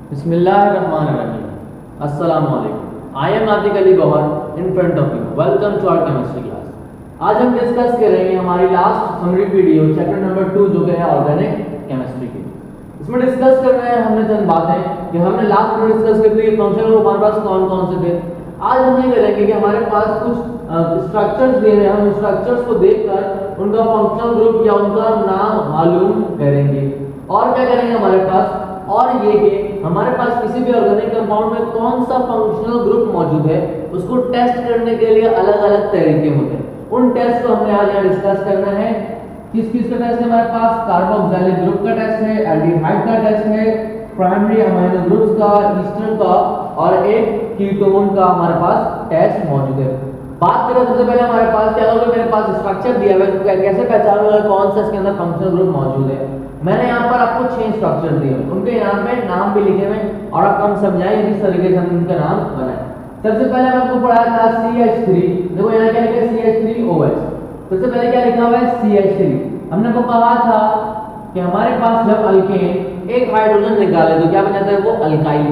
बिस्मिल्लाहिर्रहमानिर्रहीम। अस्सलाम वालेकुम। I am Atiq Ali Gauhar in front of you. Welcome to our chemistry class. आज हम डिस्कस करेंगे हमारी last summary video chapter number 2 जो कि है ऑर्गेनिक केमिस्ट्री की। इसमें डिस्कस कर रहे हैं हमने चंद बातें कि हमने लास्ट में डिस्कस कर ली फंक्शनल ग्रुप हमारे पास कौन कौन से थे। आज हम ये करेंगे कि हमारे पास कुछ स्ट्रक्चर्स दिए हैं, हम स्ट्रक्चर्स को देखकर उनका फंक्शनल ग्रुप या उनका नाम मालूम करेंगे। और क्या करेंगे हमारे पास, और ये कि हमारे पास किसी भी ऑर्गेनिक कंपाउंड में कौन सा फंक्शनल ग्रुप मौजूद है उसको टेस्ट करने के लिए अलग अलग तरीके होते हैं। उन टेस्ट को हमने आज यहाँ डिस्कस करना है। किस किस का टेस्ट है हमारे पास, कार्बोक्सिलिक ग्रुप का टेस्ट है, एल्डिहाइड का टेस्ट है, प्राइमरी अमीनो ग्रुप्स का, ईस्टर का और एक कीटोन का हमारे पास टेस्ट मौजूद है। बात करें सबसे पहले हमारे पास क्या होगा, मेरे पास स्ट्रक्चर दिया हुआ है तो कैसे पहचानूंगा कौन सा इसके अंदर फंक्शनल ग्रुप मौजूद है। मैंने यहाँ पर आपको 6 स्ट्रक्चर दिए हैं, उनके यहाँ पे नाम भी लिखे हुए और आप हम समझाएंगे किस तरीके से हम उनका नाम बनाएं। सबसे पहले आपको पढ़ाया था CH3। देखो यहाँ क्या लिखा है CH3OH। सबसे पहले क्या लिखा हुआ है CH3। हमने को कहा था कि हमारे पास जब अल्केन एक हाइड्रोजन निकाले तो क्या बन जाता है वो अल्काइल।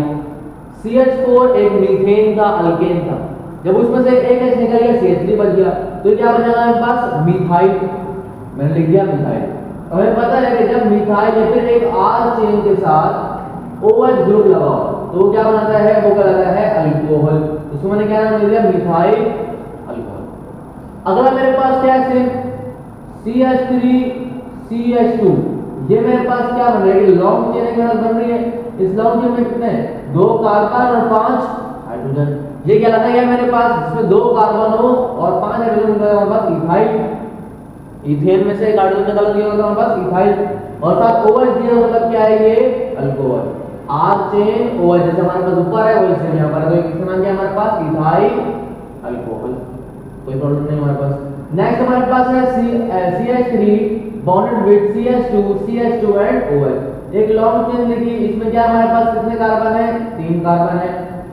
CH4 एक मीथेन का अल्केन था, जब उसमें से एक H निकल गया CH3 बच गया तो क्या बन जाएगा हमारे पास मिथाइल। मैंने लिख दिया मिथाइल। हमें पता है कि जब मिथाइल या फिर एक R चेन के साथ OH ग्रुप लगाओ तो वो क्या बनाता है, वो कहलाता है अल्कोहल। इसको मैंने क्या नाम दे दिया, मिथाइल अल्कोहल। अगला मेरे पास क्या है CH3CH2। ये मेरे पास क्या बन रहा है, लॉन्ग चेन के साथ बन रही है। इस लॉन्ग चेन में कितने, 2 कार्बन और 5 हाइड्रोजन। ये क्या लगता है मेरे पास, जिसमें 2 कार्बन हो और 5 हाइड्रोजन का हमारे पास इथाइल। इथेन में से एक हाइड्रोजन निकाल दिया होगा हमारे पास इथाइल और साथ OH दिया मतलब क्या है ये अल्कोहल। R चेन OH जैसे हमारे पास ऊपर है वैसे यहाँ पर, तो इसका नाम क्या है हमारे पास इथाइल अल्कोहल। कोई प्रॉब्लम नहीं हमारे पास। नेक्स्ट हमारे पास है CH3 bonded with CH2 and OH। एक लॉन्ग चेन लिखी, इसमें क्या हमारे पास कितने कार्बन है, 3 कार्बन है,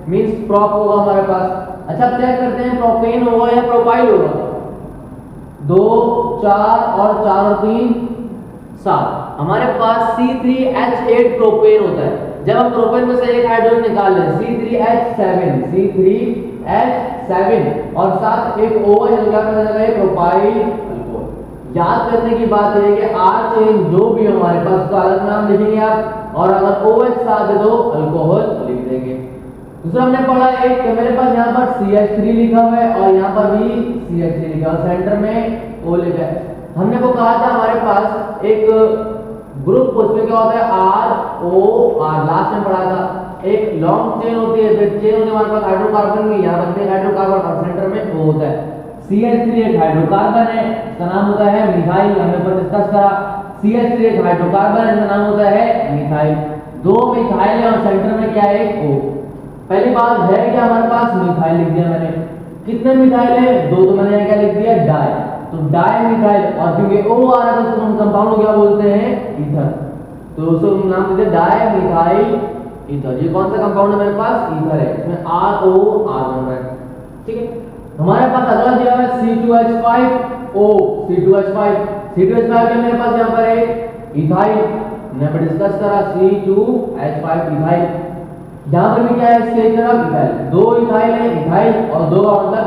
मींस प्रोप होगा हमारे पास। अच्छा चेक करते हैं प्रोपेन होगा या प्रोपाइल होगा। 2 4 और 4 और 3 7। हमारे पास C3H8 प्रोपेन होता है। जब हम प्रोपेन में से एक हाइड्रोजन निकाल लें C3H7 और साथ एक OH हो गया प्रोपाइल अल्कोहल। याद करने की बात है कि R चेन जो भी हमारे पास उसका अलग नाम लिखेंगे आप, और अगर OH साथ दे दो अल्कोहल लिख देंगे। दूसरा हमने पढ़ा एक कि मेरे पास यहाँ पर CH3 लिखा हुआ है और यहाँ पर भी CH3 लिखा है, सेंटर में O लिखा है। हमने को कहा था हमारे पास एक ग्रुप, उसमें क्या होता है ROR, लास्ट में पढ़ा था। एक लॉन्ग चेन होती है, फिर चेन होती है हमारे पास हाइड्रोकार्बन की, यहाँ पर हाइड्रोकार्बन और सेंटर में O होता है। CH3 एक हाइड्रोकार्बन है, इसका नाम होता है मिथाइल। हमने पर डिस्कस करा CH3 एक हाइड्रोकार्बन है, इसका नाम होता है मिथाइल। 2 मिथाइल है और सेंटर में क्या है O। पहली बात है कि हमारे पास मिथाइल लिख दिया मैंने। कितने मिथाइल है, 2, तो मैंने क्या लिख दिया डाई। तो डाई मिथाइल, और क्योंकि O आ रहा है तो उसको हम कंपाउंड को क्या बोलते हैं, ईथर। तो उसको नाम देते हैं डाई मिथाइल ईथर। ये कौन सा कंपाउंड है मेरे पास, ईथर है, इसमें ROR बन रहा है। ठीक है, हमारे पास अगला दिया है C2H5O। C2H5 के मेरे पास यहाँ पर एक इथाइल, हमने पर डिस्कस करा C2H5 इथाइल। यहाँ पर भी क्या है, इसके तरफ इथाइल, 2 इथाइल है, इथाइल और 2 का मतलब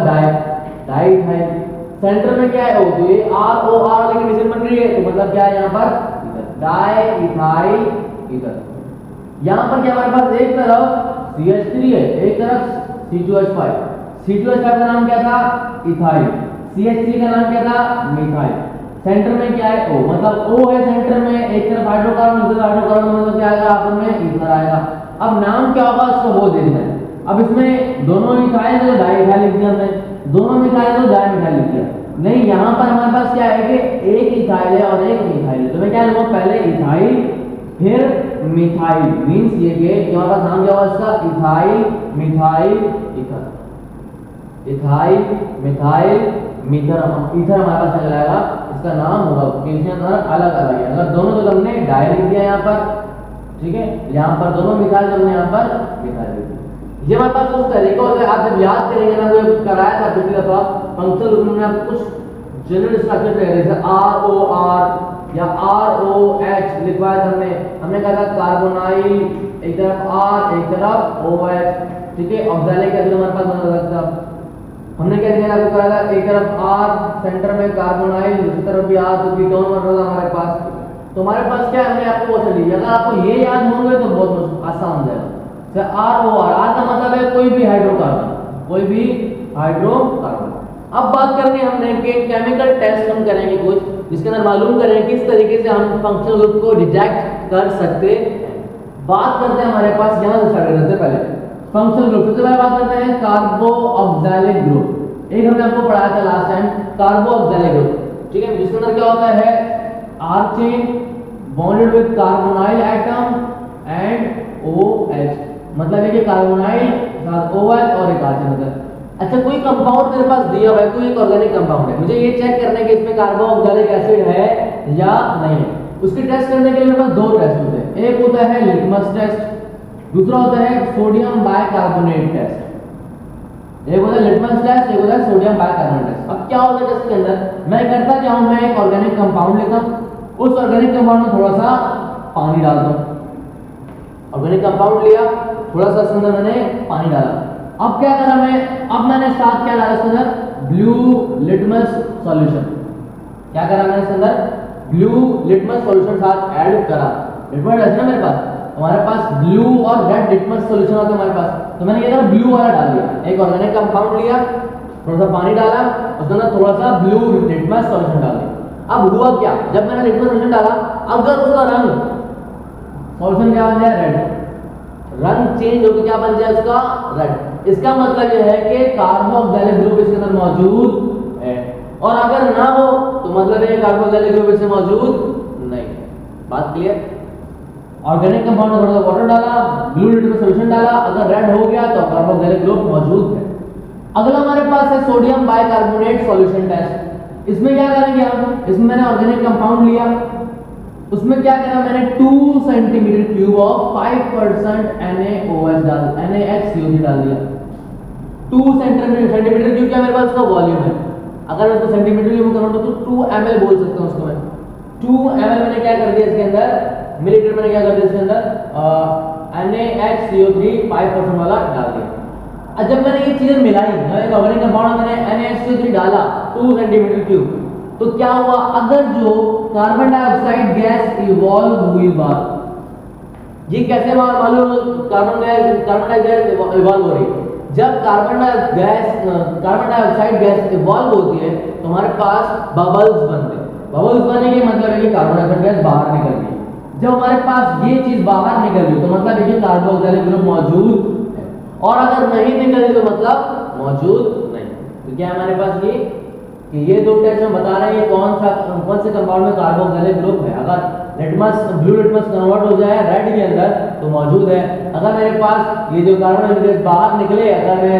डाई इथाइल। सेंटर में क्या है O, तो ये ROR वाली कंडीशन बन रही है, तो मतलब क्या है यहाँ पर डाई इथाइल ईथर। यहाँ पर क्या हमारे पास एक तरफ CH3 है, एक तरफ C2H5। C2H5 का नाम क्या था, इथाइल। CH3 का नाम क्या था, मिथाइल। सेंटर में क्या है O, मतलब O है सेंटर में, एक तरफ हाइड्रोकार्बन दूसरा हाइड्रोकार्बन, मतलब क्या आएगा आपस में ईथर आएगा। अब नाम क्या होगा उसको वो देखना है। अब इसमें दोनों इथाइल तो डाई इथाइल लिख दिया हमने, दोनों मिथाइल तो डाई मिथाइल लिख दिया। नहीं, यहाँ पर हमारे पास क्या है कि एक इथाइल है और एक मिथाइल है, तो मैं क्या लिखूंगा, पहले इथाइल फिर मिथाइल। मींस ये कि हमारे पास नाम क्या होगा इसका, ethyl methyl ether. Ethyl methyl मीथर ईथर हमारे पास चल जाएगा, इसका नाम होगा। अलग अलग है, अगर दोनों तो हमने डाई लिख दिया यहाँ पर, ठीक है, यहाँ पर दोनों मिथाइल हमने यहाँ पर मिथाइल लिख दिया। ये हमारे पास कुछ तरीका होता है, आप जब याद करेंगे ना, वो कराया था पिछली दफा फंक्शनल ग्रुप में, आपको कुछ जनरल स्ट्रक्चर रहेगा, जैसे ROR या ROH लिखवाया था हमने कहा था कार्बोनाइल एक तरफ R एक तरफ OH, ठीक है। ऑक्सैलिक एसिड हमारे पास बना सकता है। हमने क्या किया आपको कहा था, एक तरफ R सेंटर में कार्बोनाइल, दूसरी तरफ भी R, तो कीटोन बन रहा था हमारे पास। तो हमारे पास क्या है, हमने आपको वो चली, अगर आपको ये याद होंगे तो बहुत आसान हो जाएगा। ROR, R का मतलब है कोई भी हाइड्रोकार्बन, कोई भी हाइड्रोकार्बन। अब बात करेंगे हमने कि केमिकल टेस्ट हम करेंगे कुछ, जिसके अंदर मालूम करें किस तरीके से हम फंक्शनल ग्रुप को डिटेक्ट कर सकते हैं। बात करते हैं हमारे पास यहाँ से स्टार्ट करते हैं पहले फंक्शनल ग्रुप। सबसे पहले बात करते हैं कार्बो ऑक्सैलिक ग्रुप। एक हमने आपको पढ़ाया था लास्ट टाइम कार्बो ऑक्सैलिक ग्रुप, ठीक है, जिसके अंदर क्या होता है R chain bonded with carbonyl atom and OH, मतलब है कि कार्बोनाइल साथ OH और एक R चेन होता है। अच्छा, कोई कंपाउंड मेरे पास दिया हुआ है, कोई एक ऑर्गेनिक कंपाउंड है, मुझे ये चेक करना है कि इसमें कार्बो ऑक्सैलिक एसिड है या नहीं है। उसकी टेस्ट करने के लिए मेरे पास दो टेस्ट होते हैं, एक होता है लिटमस टेस्ट, दूसरा होता है सोडियम बाइकार्बोनेट टेस्ट। एक होता है लिटमस टेस्ट, एक होता है सोडियम बाइकार्बोनेट टेस्ट। अब क्या होता है टेस्ट के अंदर, मैं करता क्या हूं, मैं एक ऑर्गेनिक कंपाउंड लेता हूं, उस ऑर्गेनिक कंपाउंड में थोड़ा सा पानी डालता हूं। ऑर्गेनिक कंपाउंड लिया, थोड़ा सा इसके अंदर मैंने पानी डाला। अब क्या करा मैं, अब मैंने साथ क्या डाला इसके अंदर, ब्लू लिटमस सॉल्यूशन। क्या करा मैंने इसके अंदर, ब्लू लिटमस सॉल्यूशन साथ ऐड करा। लिटमस है ना मेरे पास, हमारे पास ब्लू और रेड लिटमस सॉल्यूशन होता है हमारे पास, तो मैंने क्या करा, ब्लू वाला डाल दिया। एक ऑर्गेनिक कंपाउंड लिया, थोड़ा सा पानी डाला, उसके अंदर थोड़ा सा ब्लू लिटमस सॉल्यूशन डाल दिया। अब हुआ क्या, जब मैंने लिटमस सॉल्यूशन डाला, अगर उसका रंग सॉल्यूशन क्या बन जाए, रेड, रंग चेंज होकर क्या बन जाए उसका, रेड, इसका मतलब यह है कि कार्बो ऑक्सैलिक ग्रुप इसके अंदर मौजूद है। और अगर ना हो तो मतलब है कार्बो ऑक्सैलिक ग्रुप इसमें मौजूद नहीं। बात क्लियर। ऑर्गेनिक कंपाउंड में थोड़ा सा वाटर डाला, ब्लू लिटमस सॉल्यूशन डाला, अगर रेड हो गया तो कार्बो ऑक्सैलिक ग्रुप मौजूद है। अगला हमारे पास है सोडियम बाइकार्बोनेट सॉल्यूशन टेस्ट। इसमें क्या करेंगे हम, इसमें मैंने ऑर्गेनिक कंपाउंड लिया, उसमें क्या करा मैंने 2 centimetre cube of 5% NaOH NaHCO3 डाल दिया। 2 सेंटीमीटर क्यूब क्या मेरे पास उसका वॉल्यूम है, अगर मैं उसको सेंटीमीटर क्यूब करूं तो 2 ml बोल सकता हूं उसको मैं। 2 ml मैंने क्या कर दिया इसके अंदर, मिलीलीटर मैंने क्या कर दिया इसके अंदर NaHCO3 5% वाला डाल दिया। अब जब मैंने ये चीजें मिलाई, एक ऑर्गेनिक कंपाउंड में मैंने NaHCO3 डाला 2 सेंटीमीटर क्यूब, तो क्या हुआ, अगर जो कार्बन डाइऑक्साइड गैस इवॉल्व हुई बात, ये कैसे मालूम, कार्बन डाइऑक्साइड इवॉल्व हो रही, जब कार्बन डाइऑक्साइड गैस इवॉल्व होती है तो हमारे पास बबल्स बनते हैं। बबल्स बनने के मतलब है कि कार्बन डाइऑक्साइड गैस बाहर निकल रही है। जब हमारे पास ये चीज बाहर निकल रही तो मतलब है कि कार्बन ऑक्सैलिक ग्रुप मौजूद है, और अगर नहीं निकल रही तो मतलब मौजूद नहीं। तो क्या हमारे पास ये कि ये दो टेस्ट हम बता रहे हैं कौन से कंपाउंड में कार्बो ऑक्सैलिक ग्रुप है। अगर लिटमस ब्लू लिटमस कन्वर्ट हो जाए रेड के अंदर तो मौजूद है। अगर मेरे पास ये जो कार्बन डाइऑक्साइड बाहर निकले, अगर मैं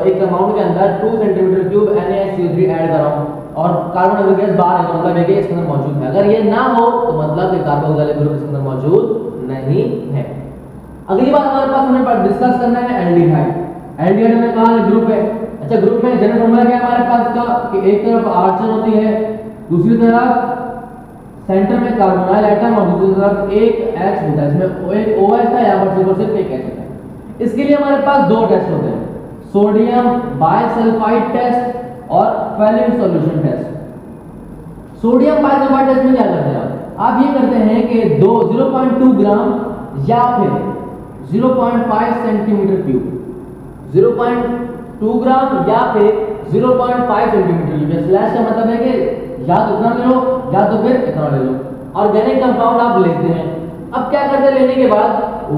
एक कंपाउंड के अंदर 2 सेंटीमीटर क्यूब NaHCO3 ऐड कर रहा हूं और कार्बन डाइऑक्साइड गैस बाहर है तो मतलब है कि इसके अंदर मौजूद है। अगर ये ना हो तो मतलब कि कार्बो ऑक्सैलिक ग्रुप इसके अंदर मौजूद नहीं है। अगली बात हमारे पास हमें डिस्कस करना है एल्डिहाइड। एल्डिहाइड में कहा ग्रुप है। अच्छा, ग्रुप में जनरल फॉर्मूला क्या है हमारे पास का कि एक तरफ R चेन होती है, दूसरी तरफ सेंटर में कार्बोनाइल एटम और दूसरी तरफ एक H होता है। इसमें एक OH था, यहां पर सिर्फ एक H है। इसके लिए हमारे पास दो टेस्ट होते हैं, सोडियम बाइसल्फाइड टेस्ट और Fehling solution test. Sodium bisulphide test में क्या करते हैं आप ये करते हैं कि 0.2 ग्राम या फिर 0.5 सेंटीमीटर क्यूब, 0.2 ग्राम या फिर 0.5 सेंटीमीटर क्यूब। स्लैश का मतलब है कि या तो इतना ले लो या तो फिर इतना ले लो। ऑर्गेनिक कंपाउंड आप लेते हैं, अब क्या करते हैं लेने के बाद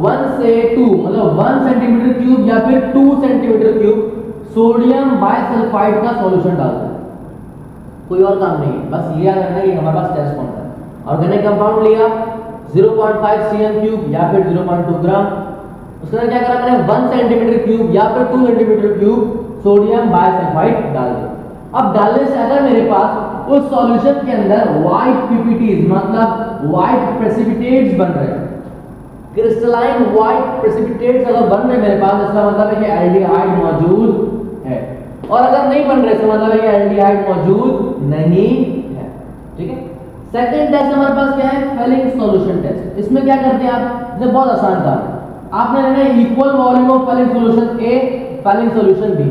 1 से 2 मतलब 1 सेंटीमीटर क्यूब या फिर 2 सेंटीमीटर क्यूब सोडियम बाइसल्फाइड का सॉल्यूशन डालते हैं। कोई और काम नहीं है, बस लिया करना है कि हमारे पास टेस्ट कौन सा है। ऑर्गेनिक कंपाउंड लिया 0.5 cm क्यूब या फिर 0.2 ग्राम, उसके बाद क्या करा मैंने 1 सेंटीमीटर क्यूब या फिर 2 सेंटीमीटर क्यूब सोडियम बाइसल्फाइड डाल दिया। अब डालने से अगर मेरे पास उस सॉल्यूशन के अंदर व्हाइट पीपीटीज मतलब व्हाइट प्रेसिपिटेट्स बन रहे हैं, क्रिस्टलाइन व्हाइट प्रेसिपिटेट्स अगर बन रहे मेरे पास, इसका मतलब है कि एल्डिहाइड मौजूद है। और अगर नहीं बन रहे इसका मतलब है कि एल्डिहाइड मौजूद नहीं है। ठीक है। सेकंड टेस्ट हमारे पास क्या है, फेलिन सॉल्यूशन टेस्ट। इसमें क्या करते हैं आप, ये बहुत आसान था। आपने लेना है equal volume of Fehling solution A, Fehling solution B.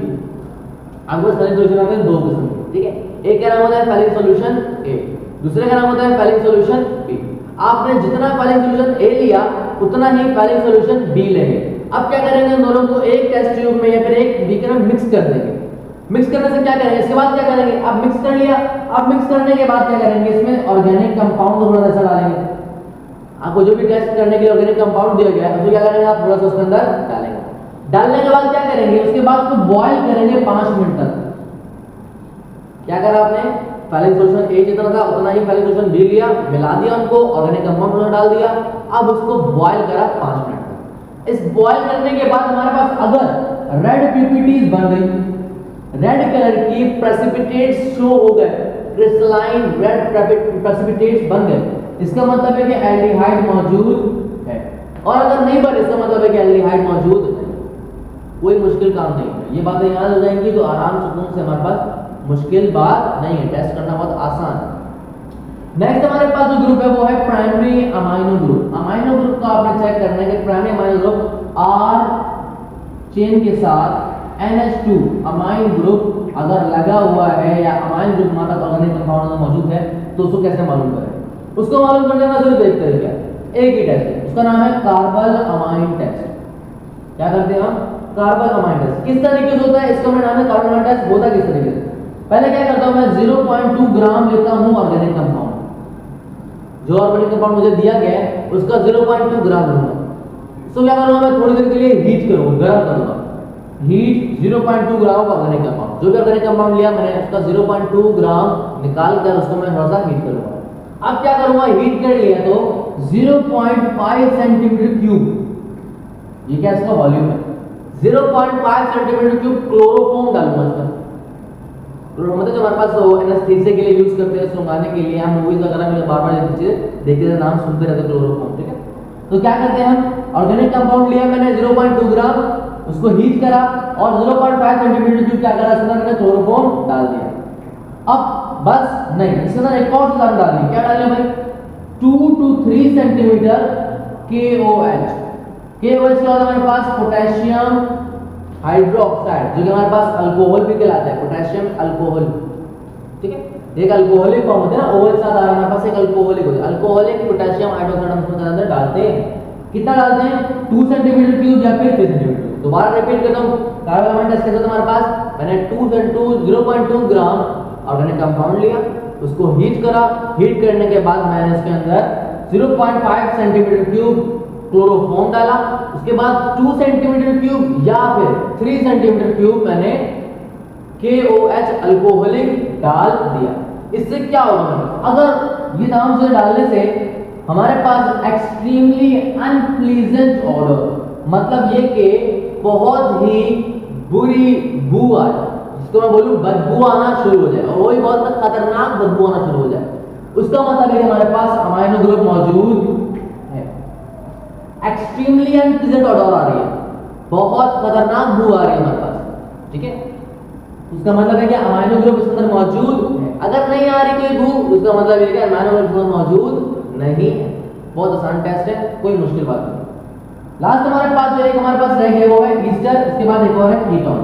आपको फैलिंग सॉल्यूशन आते हैं दो किस्म के, ठीक है। एक का नाम होता है फैलिंग सॉल्यूशन ए, दूसरे का नाम होता है फैलिंग सॉल्यूशन बी। आपने जितना फैलिंग सॉल्यूशन ए लिया उतना ही फैलिंग सॉल्यूशन बी लेंगे। अब क्या करेंगे, उन दोनों को एक टेस्ट ट्यूब में या फिर एक बीकर में मिक्स कर देंगे। मिक्स करने से क्या करेंगे, इसके बाद क्या करेंगे, अब मिक्स कर लिया, अब मिक्स करने के बाद क्या करेंगे, इसमें ऑर्गेनिक कंपाउंड को थोड़ा सा डालेंगे। आपको जो भी टेस्ट करने के लिए ऑर्गेनिक कंपाउंड दिया गया है उसको क्या करेंगे, आप थोड़ा सा उसके अंदर डालेंगे। डालने के बाद क्या करेंगे, उसके बाद उसको बॉईल करेंगे 5 मिनट तक। क्या करा आपने, फैलिंग सॉल्यूशन ए जितना था उतना ही फैलिंग सॉल्यूशन बी लिया, मिला दिया उनको, ऑर्गेनिक कंपाउंड में डाल दिया, अब उसको बॉईल करा 5 मिनट तक। इस बॉईल करने के बाद हमारे पास अगर रेड पीपीटीज बन गई, रेड कलर की प्रेसिपिटेट्स शो हो गए, क्रिस्टलाइन रेड प्रेसिपिटेट्स बन गए, इसका मतलब है कि एल्डिहाइड मौजूद है। और अगर नहीं बने इसका मतलब है कि एल्डिहाइड मौजूद है। कोई मुश्किल काम नहीं है, ये बातें याद हो जाएंगी तो आराम सुकून से हमारे पास मुश्किल बात नहीं है, टेस्ट करना बहुत आसान है। नेक्स्ट हमारे पास जो ग्रुप है वो है primary amino group. Amino group का आपने चेक करना है कि primary amino group R chain के साथ NH2 अमाइन ग्रुप अगर लगा हुआ है या अमाइन ग्रुप हमारा ऑर्गेनिक कंपाउंड मौजूद है तो उसको कैसे मालूम करें। उसको मालूम करने का सिर्फ एक तरीका है, एक ही टेस्ट है, उसका नाम है कार्बन अमाइन टेस्ट। क्या करते हैं हम, कार्बन अमाइन टेस्ट। किस तरीके से होता है, इसका मैं नाम है कार्बन अमाइन टेस्ट। होता किस तरीके से, पहले क्या करता हूं मैं 0.2 ग्राम लेता हूं ऑर्गेनिक कंपाउंड, जो ऑर्गेनिक कंपाउंड मुझे दिया गया है उसका 0.2 ग्राम लूंगा। सो क्या करूंगा मैं, थोड़ी देर के लिए हीट करूंगा, गर्म करूंगा, हीट 0.2 ग्राम ऑर्गेनिक कंपाउंड, जो भी ऑर्गेनिक कंपाउंड लिया मैंने उसका 0.2 ग्राम निकाल कर उसको मैं थोड़ा सा हीट करूंगा। अब क्या करूंगा, हीट कर लिया तो 0.5 सेंटीमीटर क्यूब, ये क्या इसका वॉल्यूम है, 0.5 सेंटीमीटर क्यूब क्लोरोफॉर्म डालूंगा इसमें। क्लोरोफॉर्म मतलब जो हमारे पास एनेस्थीसिया के लिए यूज करते हैं, सुंघाने के लिए, हम मूवीज वगैरह में बार बार देखते थे, नाम सुनते रहते क्लोरोफॉर्म, ठीक है। तो क्या करते हैं हम, ऑर्गेनिक कंपाउंड लिया मैंने 0.2 ग्राम, उसको हीट करा और 0.5 सेंटीमीटर क्यूब क्या करा, इसमें मैंने क्लोरोफॉर्म डाल दिया। अब बस नहीं, इसके अंदर एक और चीज डालनी, क्या डालनी भाई, 2 to 3 सेंटीमीटर KOH। KOH क्या होता है हमारे पास, पोटेशियम हाइड्रोक्साइड, जो कि हमारे पास अल्कोहल भी कहलाता है, पोटेशियम अल्कोहल, ठीक है। एक अल्कोहलिक फॉर्म होता है ना, OH साथ आ रहा है हमारे पास, एक अल्कोहलिक होता है, अल्कोहलिक पोटेशियम हाइड्रोक्साइड हम उसके अंदर डालते हैं। कितना डालते हैं, 2 सेंटीमीटर क्यूब या फिर 3 सेंटीमीटर क्यूब। दोबारा रिपीट करता हूं, कार्बन अमाइन टेस्ट के साथ हमारे पास मैंने 0.2 ग्राम ऑर्गेनिक कंपाउंड लिया, उसको हीट करा, हीट करने के बाद मैंने इसके अंदर 0.5 सेंटीमीटर क्यूब क्लोरोफॉर्म डाला, उसके बाद 2 सेंटीमीटर क्यूब या फिर 3 सेंटीमीटर क्यूब मैंने KOH अल्कोहलिक डाल दिया। इससे क्या होगा, अगर ये तमाम चीजें डालने से हमारे पास एक्सट्रीमली अनप्लीजेंट ऑडर, मतलब ये कि बहुत ही बुरी बू आए, जिसको मैं बोलूं बदबू आना शुरू हो जाए, और वही बहुत खतरनाक बदबू आना शुरू हो जाए, उसका मतलब है हमारे पास अमाइनो ग्रुप मौजूद है। एक्सट्रीमली अनप्लीजेंट ऑडर आ रही है, बहुत खतरनाक बू आ रही है हमारे पास, ठीक है। उसका मतलब है कि अमाइनो ग्रुप इसके अंदर मौजूद है। अगर नहीं आ रही कोई बू, उसका मतलब है कि अमाइनो ग्रुप इसके अंदर मौजूद नहीं है। बहुत आसान टेस्ट है, कोई मुश्किल बात नहीं। लास्ट हमारे पास जो एक हमारे पास रह गया वो है ईस्टर, इसके बाद एक और है कीटोन।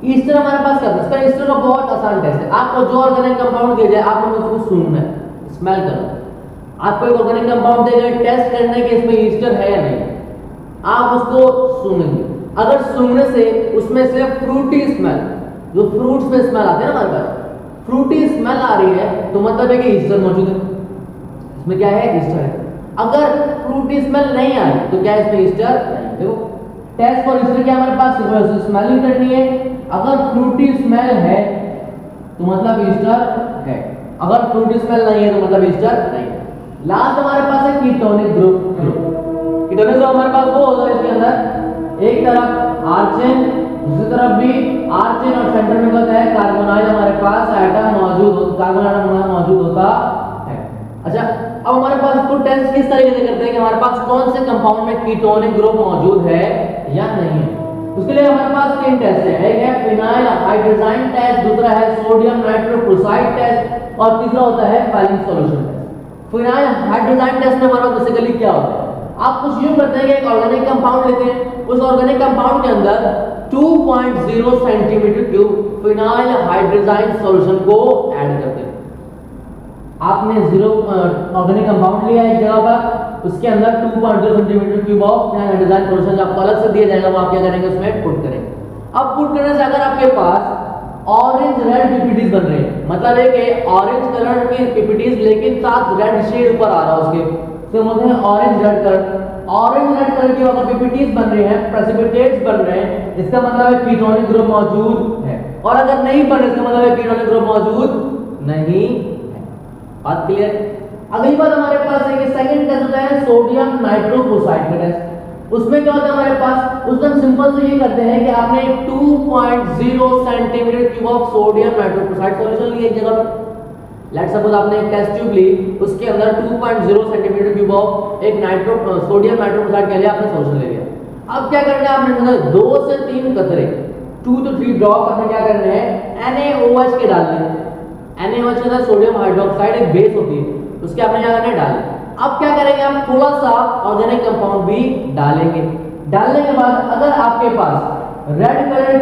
ईस्टर हमारे पास क्या है, इसका ईस्टर का बहुत आसान टेस्ट है। आपको जो ऑर्गेनिक कंपाउंड दिया जाए आपको उसको सूंघना है, स्मेल करना। आपको एक ऑर्गेनिक कंपाउंड दिया जाए, टेस्ट करने के इसमें ईस्टर है या नहीं, आप उसको सूंघेंगे। अगर सूंघने से उसमें से फ्रूटी स्मेल, जो फ्रूट्स में स्मेल आते हैं ना हमारे पास, फ्रूटी स्मेल आ रही है तो मतलब है कि ईस्टर मौजूद है, इसमें क्या है, ईस्टर है। अगर फ्रूटी स्मेल नहीं आ रही तो क्या इसमें ईस्टर नहीं। देखो टेस्ट फॉर ईस्टर क्या हमारे पास स्मेलिंग करनी है, अगर फ्रूटी स्मेल है तो मतलब ईस्टर है, अगर फ्रूटी स्मेल नहीं है तो मतलब ईस्टर नहीं है। लास्ट हमारे पास है कीटोनिक ग्रुप। कीटोनिक ग्रुप हमारे पास वो होता है इसके अंदर एक तरफ आर्चेन, दूसरी तरफ भी आर्चेन और सेंटर में होता है कार्बोनाइल हमारे पास एटम मौजूद होता, कार्बन एटम मौजूद होता है। अच्छा अब हमारे पास इसको टेस्ट किस तरीके से करते हैं कि हमारे पास कौन से कंपाउंड में कीटोनिक ग्रुप मौजूद है या नहीं है। उसके लिए हमारे पास 3 टेस्ट है, एक है फिनाइल हाइड्रोजाइन टेस्ट, दूसरा है सोडियम नाइट्रोक्लोराइड टेस्ट और तीसरा होता है Fehling solution test. Phenyl hydrazine test में हमारा बेसिकली क्या होता है, आप कुछ यूं करते हैं कि एक ऑर्गेनिक कंपाउंड लेते हैं, उस ऑर्गेनिक कंपाउंड के अंदर 2.0 centimetre cube phenyl hydrazine solution को ऐड करते हैं। आपने जीरो ऑर्गेनिक कंपाउंड लिया एक जगह पर, उसके अंदर 2.0 centimetre cube of phenyl hydrazine solution आपको अलग से दिया जाएगा, वो आप क्या करेंगे उसमें पुट करेंगे। अब पुट करने से अगर आपके पास ऑरेंज रेड पीपीटीज बन रहे हैं, मतलब है कि ऑरेंज कलर की पीपीटीज लेकिन साथ रेड शेड ऊपर आ रहा है उसके, तो बोलते हैं orange red colour. Orange red colour की अगर पीपीटीज बन रहे हैं, प्रेसिपिटेट्स बन रहे हैं, इसका मतलब है कीटोनिक ग्रुप मौजूद है। और अगर नहीं बन रहे इसका मतलब है कीटोनिक ग्रुप मौजूद नहीं है। बात क्लियर? अगली बात हमारे पास है कि सेकंड टेस्ट होता है सोडियम नाइट्रोक्लोराइड का टेस्ट। उसमें क्या होता है हमारे पास, उसमें सिंपल से ये करते हैं कि आपने 2.0 centimetre cube of sodium nitrochloride solution लिया एक जगह पर। लेट्स सपोज आपने एक टेस्ट ट्यूब ली, उसके अंदर 2.0 सेंटीमीटर क्यूब ऑफ एक सोडियम नाइट्रोक्लोराइड के लिए आपने सॉल्यूशन ले लिया। अब क्या करना है, आपने 2 से 3 कतरे 2 to 3 ड्रॉप आपने क्या करने हैं, NaOH के डालने हैं। NaOH के अंदर सोडियम हाइड्रोक्साइड एक बेस होती है, उसके आपने क्या करना है डालना। अब क्या करेंगे, आप थोड़ा सा ऑर्गेनिक कंपाउंड भी डालेंगे। डालने के बाद अगर आपके पास रेड कलर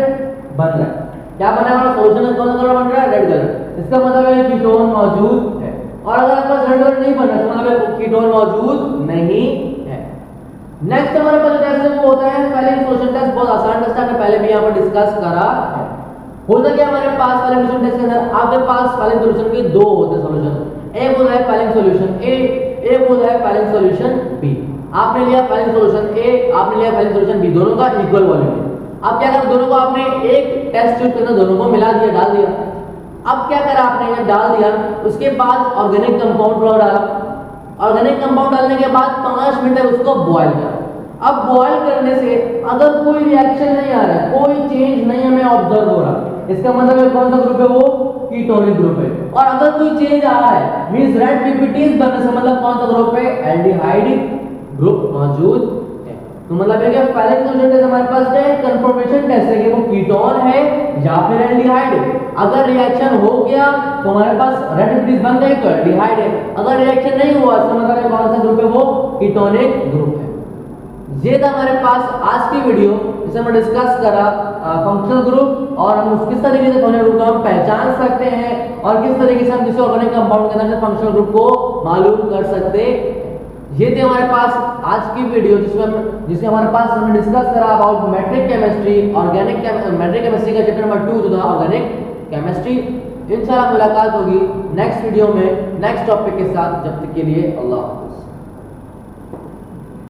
बन रहा है, क्या बना है हमारा सॉल्यूशन कौन सा कलर बन रहा है, रेड कलर, इसका मतलब है कीटोन मौजूद है। और अगर आपके पास रेड कलर नहीं बन रहा है, इसका मतलब है कीटोन मौजूद नहीं है। नेक्स्ट हमारे पास टेस्ट है वो होता है फैलिंग सॉल्यूशन टेस्ट। बहुत आसान टेस्ट है, पहले भी यहां पर डिस्कस करा है। होता क्या हमारे पास फैलिंग सॉल्यूशन टेस्ट के अंदर आपके पास फैलिंग सॉल्यूशन के दो होते हैं सॉल्यूशन, एक होता है फैलिंग सॉल्यूशन ए, एक होता है फैलिंग सॉल्यूशन बी। आपने लिया फैलिंग सॉल्यूशन ए, आपने लिया फैलिंग सॉल्यूशन बी, दोनों का इक्वल वॉल्यूम है। अब क्या करा, दोनों को आपने एक टेस्ट ट्यूब के अंदर दोनों को मिला दिया, डाल दिया। अब क्या करा आपने, ये डाल दिया, उसके बाद ऑर्गेनिक कंपाउंड थोड़ा डाला। ऑर्गेनिक कंपाउंड डालने के बाद 5 मिनट तक उसको बॉयल करा। अब बॉयल करने से अगर कोई रिएक्शन नहीं आ रहा है, कोई चेंज नहीं हमें ऑब्जर्व हो रहा, इसका मतलब है कौन सा ग्रुप है, वो कीटोनिक ग्रुप है। और अगर कोई चेंज आ रहा है मींस रेड पीपीटीज बनने से मतलब कौन सा ग्रुप है, एल्डिहाइड ग्रुप मौजूद है। तो मतलब है कि फैलिंग सॉल्यूशन टेस्ट हमारे पास क्या है, कंफर्मेशन टेस्ट है कि वो कीटोन है या फिर एल्डिहाइड है। अगर रिएक्शन हो गया तो हमारे पास रेड पीपीटीज बन गए तो एल्डिहाइड है। अगर रिएक्शन नहीं हुआ तो मतलब है कौन सा ग्रुप है, वो कीटोनिक ग्रुप है। ये था हमारे पास आज की वीडियो, जिसमें हमने डिस्कस करा फंक्शनल ग्रुप और हम किस तरीके से फंक्शनल ग्रुप को हम पहचान सकते हैं और किस तरीके से हम किसी ऑर्गेनिक कंपाउंड के अंदर से फंक्शनल ग्रुप को मालूम कर सकते हैं। ये थे हमारे पास आज की वीडियो, जिसमें हमारे पास हमने डिस्कस करा about matric chemistry, matric chemistry का चैप्टर नंबर 2 जो था ऑर्गेनिक केमिस्ट्री। इंशाल्लाह मुलाकात होगी नेक्स्ट वीडियो में नेक्स्ट टॉपिक के साथ। जब तक के लिए अल्लाह।